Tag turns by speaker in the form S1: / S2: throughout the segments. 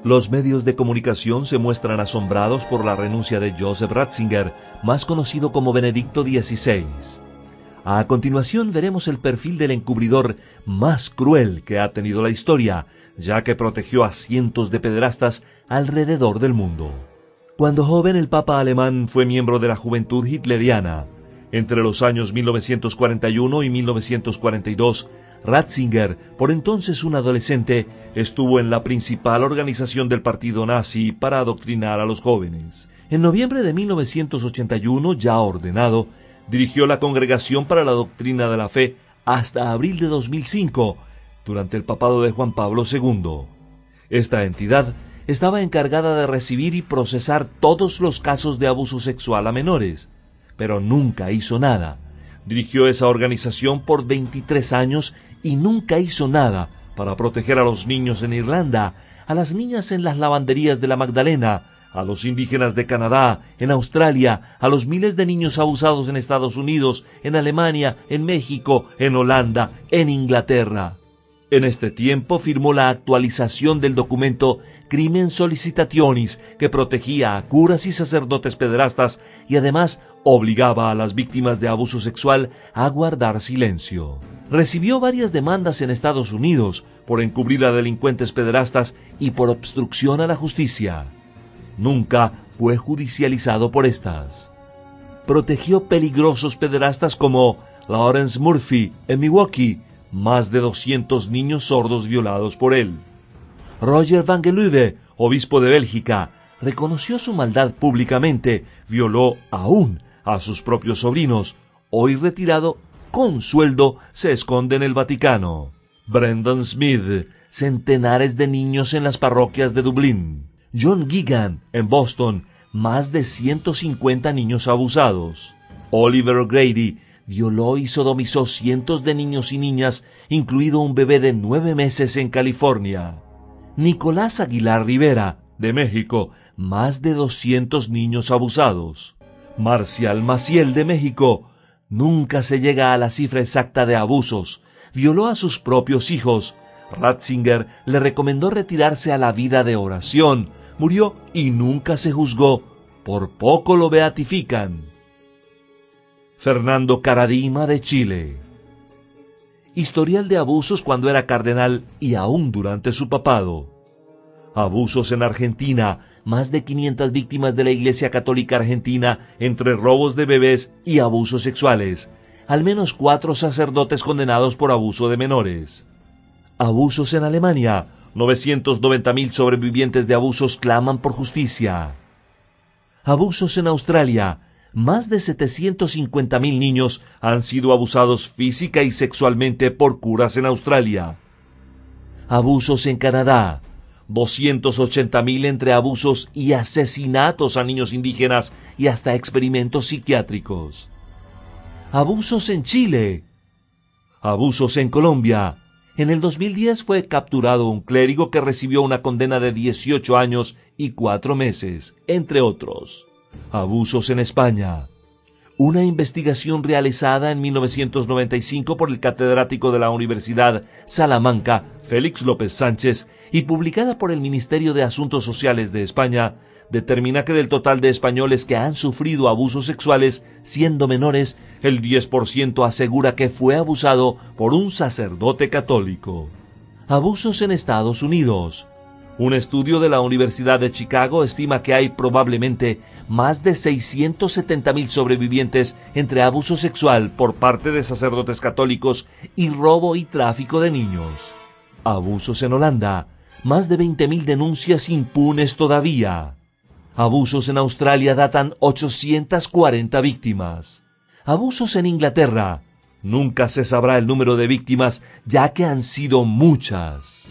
S1: Los medios de comunicación se muestran asombrados por la renuncia de Joseph Ratzinger, más conocido como Benedicto XVI. A continuación veremos el perfil del encubridor más cruel que ha tenido la historia, ya que protegió a cientos de pederastas alrededor del mundo. Cuando joven, el Papa alemán fue miembro de la Juventud Hitleriana. Entre los años 1941 y 1942, Ratzinger, por entonces un adolescente, estuvo en la principal organización del partido nazi para adoctrinar a los jóvenes. En noviembre de 1981, ya ordenado, dirigió la Congregación para la Doctrina de la Fe hasta abril de 2005, durante el papado de Juan Pablo II. Esta entidad estaba encargada de recibir y procesar todos los casos de abuso sexual a menores, pero nunca hizo nada. Dirigió esa organización por 23 años y nunca hizo nada para proteger a los niños en Irlanda, a las niñas en las lavanderías de la Magdalena, a los indígenas de Canadá, en Australia, a los miles de niños abusados en Estados Unidos, en Alemania, en México, en Holanda, en Inglaterra. En este tiempo firmó la actualización del documento Crimen Solicitationis, que protegía a curas y sacerdotes pederastas y además obligaba a las víctimas de abuso sexual a guardar silencio. Recibió varias demandas en Estados Unidos por encubrir a delincuentes pederastas y por obstrucción a la justicia. Nunca fue judicializado por estas. Protegió peligrosos pederastas como Lawrence Murphy en Milwaukee, más de 200 niños sordos violados por él. Roger van Geluwe, obispo de Bélgica, reconoció su maldad públicamente, violó aún a sus propios sobrinos. Hoy retirado, con sueldo, se esconde en el Vaticano. Brendan Smith, centenares de niños en las parroquias de Dublín. John Gigan, en Boston, más de 150 niños abusados. Oliver O'Grady violó y sodomizó cientos de niños y niñas, incluido un bebé de 9 meses en California. Nicolás Aguilar Rivera, de México, más de 200 niños abusados. Marcial Maciel, de México, nunca se llega a la cifra exacta de abusos. Violó a sus propios hijos. Ratzinger le recomendó retirarse a la vida de oración. Murió y nunca se juzgó. Por poco lo beatifican. Fernando Karadima, de Chile. Historial de abusos cuando era cardenal y aún durante su papado. Abusos en Argentina. Más de 500 víctimas de la Iglesia Católica Argentina entre robos de bebés y abusos sexuales. Al menos 4 sacerdotes condenados por abuso de menores. Abusos en Alemania. 990.000 sobrevivientes de abusos claman por justicia. Abusos en Australia. Más de 750.000 niños han sido abusados física y sexualmente por curas en Australia. Abusos en Canadá. 280.000 entre abusos y asesinatos a niños indígenas y hasta experimentos psiquiátricos. Abusos en Chile. Abusos en Colombia. En el 2010 fue capturado un clérigo que recibió una condena de 18 años y 4 meses, entre otros. Abusos en España. Una investigación realizada en 1995 por el catedrático de la Universidad Salamanca, Félix López Sánchez, y publicada por el Ministerio de Asuntos Sociales de España, determina que del total de españoles que han sufrido abusos sexuales siendo menores, el 10% asegura que fue abusado por un sacerdote católico. Abusos en Estados Unidos. Un estudio de la Universidad de Chicago estima que hay probablemente más de 670.000 sobrevivientes entre abuso sexual por parte de sacerdotes católicos y robo y tráfico de niños. Abusos en Holanda. Más de 20.000 denuncias impunes todavía. Abusos en Australia datan 840 víctimas. Abusos en Inglaterra. Nunca se sabrá el número de víctimas, ya que han sido muchas.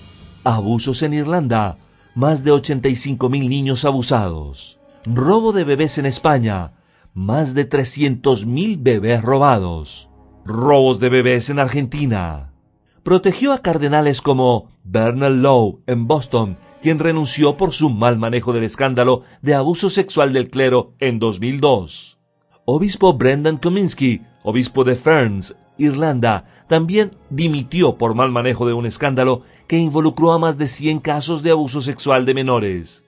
S1: Abusos en Irlanda. Más de 85.000 niños abusados. Robo de bebés en España. Más de 300.000 bebés robados. Robos de bebés en Argentina. Protegió a cardenales como Bernard Law en Boston, quien renunció por su mal manejo del escándalo de abuso sexual del clero en 2002. Obispo Brendan Kominsky, obispo de Ferns, Irlanda, también dimitió por mal manejo de un escándalo que involucró a más de 100 casos de abuso sexual de menores.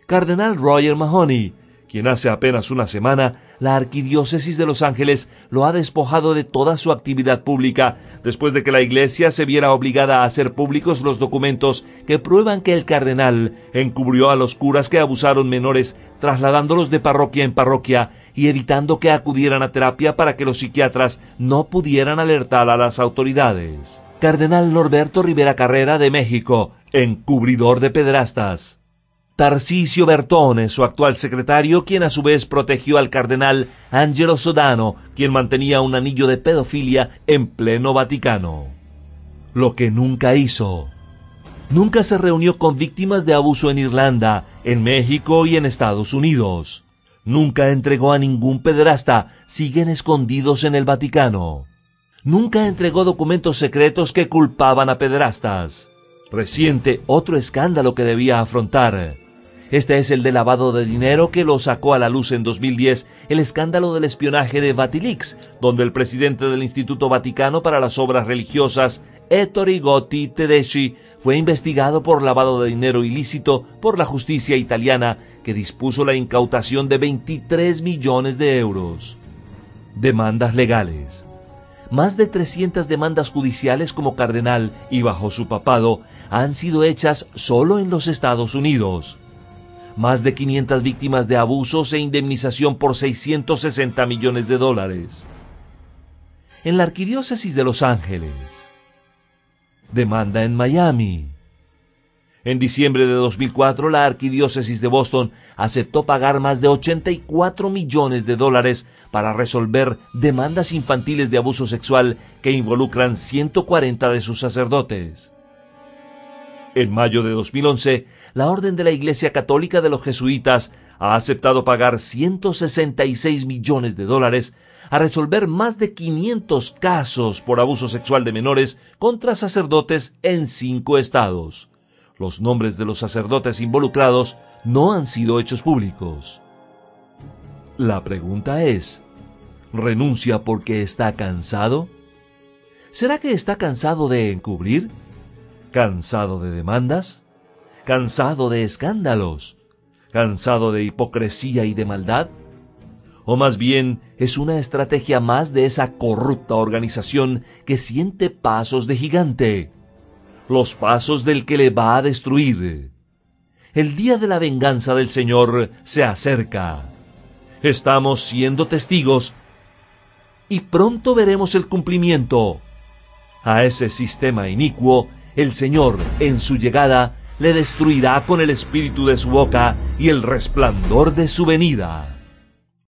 S1: Cardenal Roger Mahony, quien hace apenas una semana la Arquidiócesis de Los Ángeles lo ha despojado de toda su actividad pública después de que la Iglesia se viera obligada a hacer públicos los documentos que prueban que el cardenal encubrió a los curas que abusaron menores, trasladándolos de parroquia en parroquia y evitando que acudieran a terapia para que los psiquiatras no pudieran alertar a las autoridades. Cardenal Norberto Rivera Carrera de México, encubridor de pederastas. Tarcisio Bertone, su actual secretario, quien a su vez protegió al cardenal Angelo Sodano, quien mantenía un anillo de pedofilia en pleno Vaticano. Lo que nunca hizo. Nunca se reunió con víctimas de abuso en Irlanda, en México y en Estados Unidos. Nunca entregó a ningún pederasta, siguen escondidos en el Vaticano. Nunca entregó documentos secretos que culpaban a pederastas. Reciente otro escándalo que debía afrontar. Este es el de lavado de dinero que lo sacó a la luz en 2010 el escándalo del espionaje de Vatilix, donde el presidente del Instituto Vaticano para las Obras Religiosas, Ettore Gotti Tedeschi, fue investigado por lavado de dinero ilícito por la justicia italiana, que dispuso la incautación de 23 millones de euros. Demandas legales. Más de 300 demandas judiciales como cardenal y bajo su papado han sido hechas solo en los Estados Unidos. Más de 500 víctimas de abusos e indemnización por 660 millones de dólares. En la Arquidiócesis de Los Ángeles. Demanda en Miami. En diciembre de 2004, la Arquidiócesis de Boston aceptó pagar más de 84 millones de dólares para resolver demandas infantiles de abuso sexual que involucran 140 de sus sacerdotes. En mayo de 2011, la Orden de la Iglesia Católica de los Jesuitas ha aceptado pagar 166 millones de dólares a resolver más de 500 casos por abuso sexual de menores contra sacerdotes en 5 estados. Los nombres de los sacerdotes involucrados no han sido hechos públicos. La pregunta es, ¿renuncia porque está cansado? ¿Será que está cansado de encubrir? ¿Cansado de demandas? ¿Cansado de escándalos? ¿Cansado de hipocresía y de maldad? ¿O más bien es una estrategia más de esa corrupta organización que siente pasos de gigante? Los pasos del que le va a destruir. El día de la venganza del Señor se acerca. Estamos siendo testigos y pronto veremos el cumplimiento. A ese sistema inicuo, el Señor, en su llegada, le destruirá con el espíritu de su boca y el resplandor de su venida.